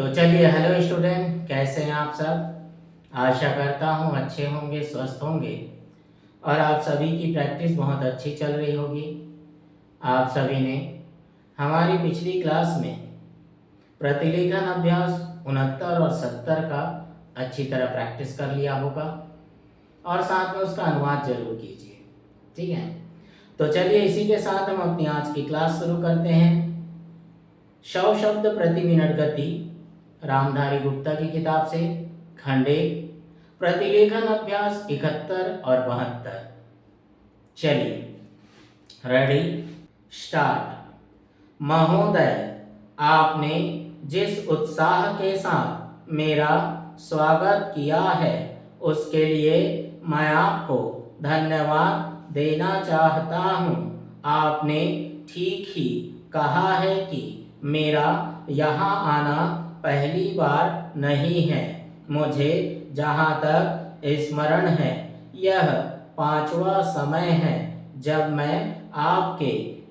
तो चलिए, hello student, कैसे हैं आप सब। आशा करता हूँ अच्छे होंगे, स्वस्थ होंगे और आप सभी की प्रैक्टिस बहुत अच्छी चल रही होगी। आप सभी ने हमारी पिछली क्लास में प्रतिलेखन अभ्यास 69 और 70 का अच्छी तरह प्रैक्टिस कर लिया होगा और साथ में उसका अनुवाद जरूर कीजिए। ठीक है, तो चलिए इसी के साथ हम अपनी आज की क्लास शुरू करते हैं। 100 शब्द प्रति मिनट गति, रामधारी गुप्ता की किताब से, खंड 1, प्रतिलेखन अभ्यास 71 और 72। चलिए, रेडी, स्टार्ट। महोदय, आपने जिस उत्साह के साथ मेरा स्वागत किया है उसके लिए मैं आपको धन्यवाद देना चाहता हूँ। आपने ठीक ही कहा है कि मेरा यहाँ आना पहली बार नहीं है। मुझे जहाँ तक स्मरण है यह 5वां समय है जब मैं आपके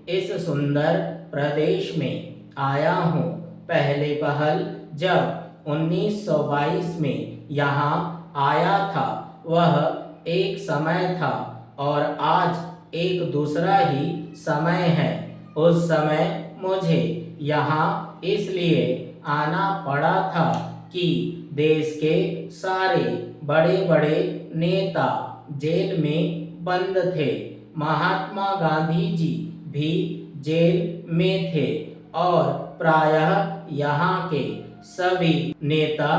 इस सुंदर प्रदेश में आया हूँ। पहले पहल जब 1922 में यहाँ आया था वह एक समय था और आज एक दूसरा ही समय है। उस समय मुझे यहाँ इसलिए आना पड़ा था कि देश के सारे बड़े बड़े नेता जेल में बंद थे। महात्मा गांधी जी भी जेल में थे और प्रायः यहाँ के सभी नेता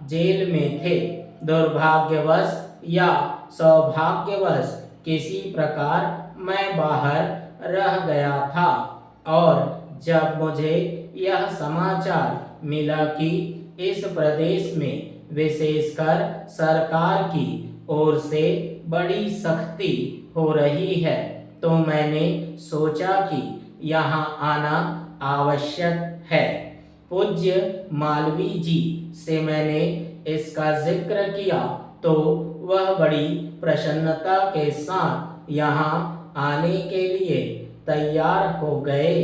जेल में थे। दुर्भाग्यवश या सौभाग्यवश किसी प्रकार मैं बाहर रह गया था और जब मुझे यह समाचार मिला कि इस प्रदेश में विशेषकर सरकार की ओर से बड़ी सख्ती हो रही है तो मैंने सोचा कि यहाँ आना आवश्यक है। पूज्य मालवीय जी से मैंने इसका जिक्र किया तो वह बड़ी प्रसन्नता के साथ यहाँ आने के लिए तैयार हो गए।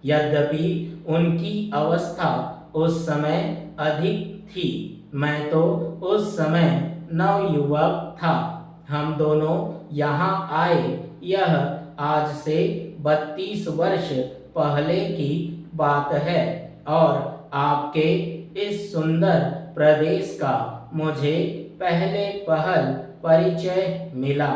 यद्यपि उनकी अवस्था उस समय अधिक थी, मैं तो उस समय नवयुवक था। हम दोनों यहाँ आए यह आज से 32 वर्ष पहले की बात है और आपके इस सुंदर प्रदेश का मुझे पहले पहल परिचय मिला।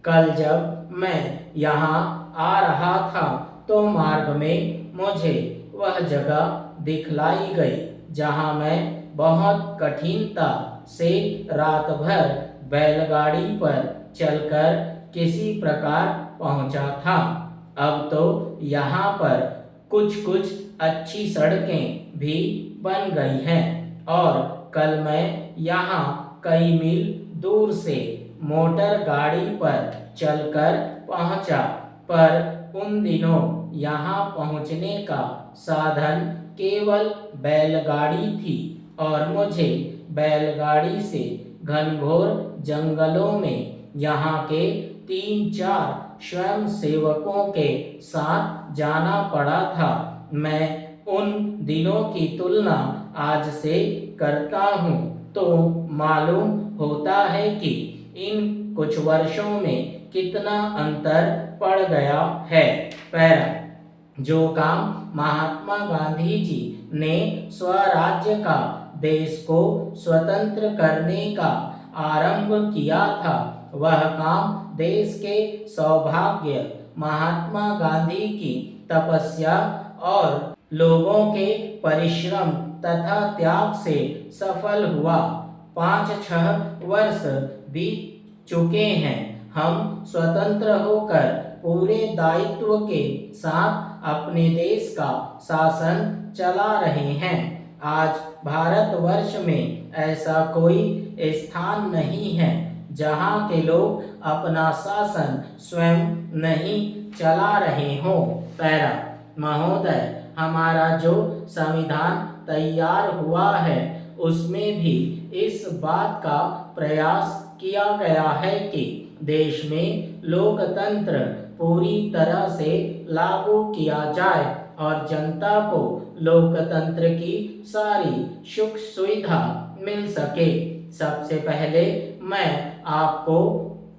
कल जब मैं यहाँ आ रहा था तो मार्ग में मुझे वह जगह दिखलाई गई जहाँ मैं बहुत कठिनता से रात भर बैलगाड़ी पर चलकर किसी प्रकार पहुँचा था। अब तो यहाँ पर कुछ कुछ अच्छी सड़कें भी बन गई हैं और कल मैं यहाँ कई मील दूर से मोटर गाड़ी पर चलकर पहुँचा, पर उन दिनों यहाँ पहुँचने का साधन केवल बैलगाड़ी थी और मुझे बैलगाड़ी से घनघोर जंगलों में यहाँ के 3-4 स्वयं सेवकों के साथ जाना पड़ा था। मैं उन दिनों की तुलना आज से करता हूँ तो मालूम होता है कि इन कुछ वर्षों में कितना अंतर पड़ गया है। पैरा, जो काम महात्मा गांधी जी ने स्वराज्य का देश को स्वतंत्र करने का आरंभ किया था वह काम देश के सौभाग्य, महात्मा गांधी की तपस्या और लोगों के परिश्रम तथा त्याग से सफल हुआ। 5-6 वर्ष बीत चुके हैं। हम स्वतंत्र होकर पूरे दायित्व के साथ अपने देश का शासन चला रहे हैं। आज भारतवर्ष में ऐसा कोई स्थान नहीं है जहाँ के लोग अपना शासन स्वयं नहीं चला रहे हों। पैरा, महोदय, हमारा जो संविधान तैयार हुआ है उसमें भी इस बात का प्रयास किया गया है कि देश में लोकतंत्र पूरी तरह से लागू किया जाए और जनता को लोकतंत्र की सारी सुख सुविधा मिल सके। सबसे पहले मैं आपको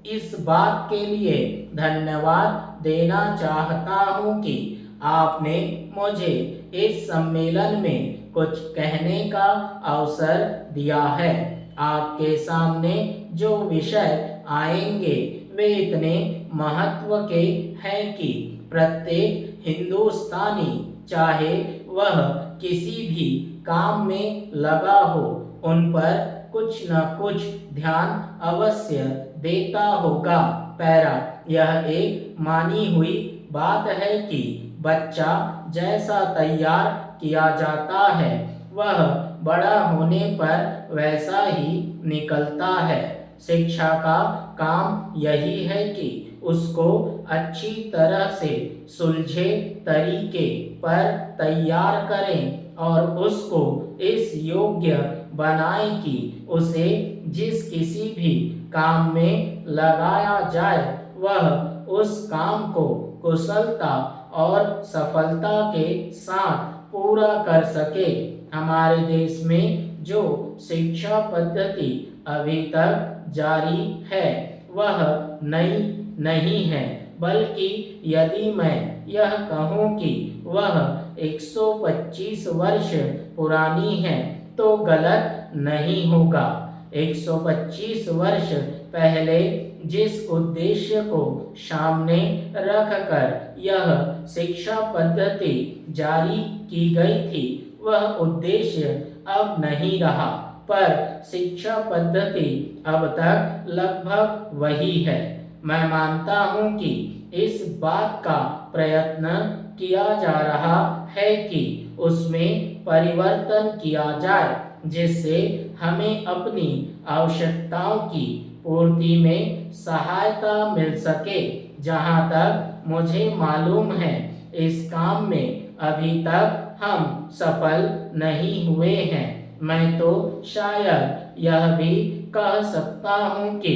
इस बात के लिए धन्यवाद देना चाहता हूँ कि आपने मुझे इस सम्मेलन में कुछ कहने का अवसर दिया है। आपके सामने जो विषय आएंगे वे इतने महत्व के हैं कि प्रत्येक हिंदुस्तानी चाहे वह किसी भी काम में लगा हो उन पर कुछ न कुछ ध्यान अवश्य देता होगा। पैरा, यह एक मानी हुई बात है कि बच्चा जैसा तैयार किया जाता है वह बड़ा होने पर वैसा ही निकलता है। शिक्षा का काम यही है कि उसको अच्छी तरह से सुलझे तरीके पर तैयार करें और उसको इस योग्य बनाए कि उसे जिस किसी भी काम में लगाया जाए वह उस काम को कुशलता और सफलता के साथ पूरा कर सके। हमारे देश में जो शिक्षा पद्धति अभी तक जारी है वह नई नहीं है, बल्कि यदि मैं यह कहूँ कि वह 125 वर्ष पुरानी है तो गलत नहीं होगा। 125 वर्ष पहले जिस उद्देश्य को सामने रखकर यह शिक्षा पद्धति जारी की गई थी वह उद्देश्य अब नहीं रहा, पर शिक्षा पद्धति अब तक लगभग वही है। मैं मानता हूँ कि इस बात का प्रयत्न किया जा रहा है कि उसमें परिवर्तन किया जाए जिससे हमें अपनी आवश्यकताओं की पूर्ति में सहायता मिल सके। जहाँ तक मुझे मालूम है इस काम में अभी तक हम सफल नहीं हुए हैं। मैं तो शायद यह भी कह सकता हूँ कि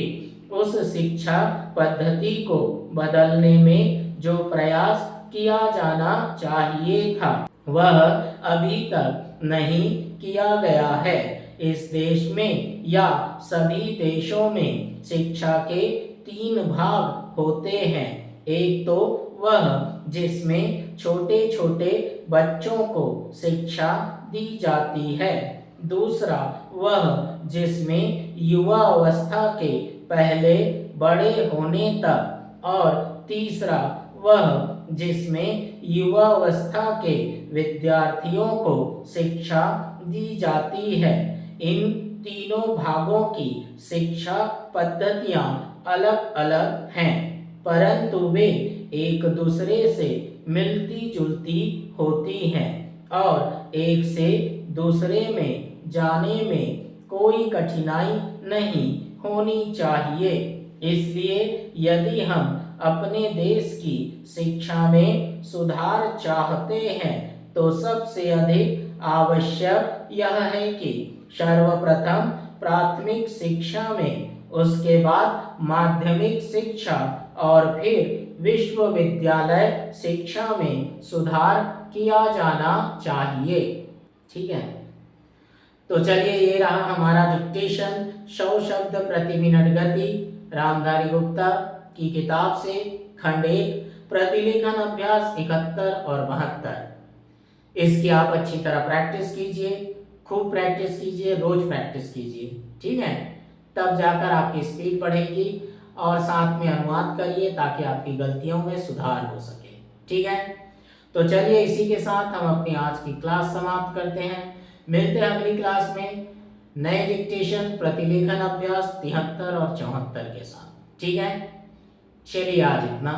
उस शिक्षा पद्धति को बदलने में जो प्रयास किया जाना चाहिए था वह अभी तक नहीं किया गया है। इस देश में या सभी देशों में शिक्षा के 3 भाग होते हैं। एक तो वह जिसमें छोटे छोटे बच्चों को शिक्षा दी जाती है, दूसरा वह जिसमें युवा अवस्था के पहले बड़े होने तक, और तीसरा वह जिसमें युवा अवस्था के विद्यार्थियों को शिक्षा दी जाती है। इन तीनों भागों की शिक्षा पद्धतियां अलग अलग हैं, परंतु वे एक दूसरे से मिलती जुलती होती हैं और एक से दूसरे में जाने में कोई कठिनाई नहीं होनी चाहिए। इसलिए यदि हम अपने देश की शिक्षा में सुधार चाहते हैं तो सबसे अधिक आवश्यक यह है कि सर्वप्रथम प्राथमिक शिक्षा में, उसके बाद माध्यमिक शिक्षा और फिर विश्वविद्यालय शिक्षा में सुधार किया जाना चाहिए। ठीक है, तो चलिए ये रहा हमारा डिक्टेशन 100 शब्द प्रति मिनट गति, रामधारी गुप्ता की किताब से, खंड 1, प्रतिलेखन अभ्यास 71 और 72। इसकी आप अच्छी तरह प्रैक्टिस कीजिए, खूब प्रैक्टिस कीजिए, रोज प्रैक्टिस कीजिए। ठीक है, तब जाकर आपकी स्पीड बढ़ेगी और साथ में अनुवाद करिए ताकि आपकी गलतियों में सुधार हो सके। ठीक है, तो चलिए इसी के साथ हम अपनी आज की क्लास समाप्त करते हैं। मिलते हैं अगली क्लास में नए डिक्टेशन प्रतिलेखन अभ्यास 73 और 74 के साथ। ठीक है, चलिए आज इतना।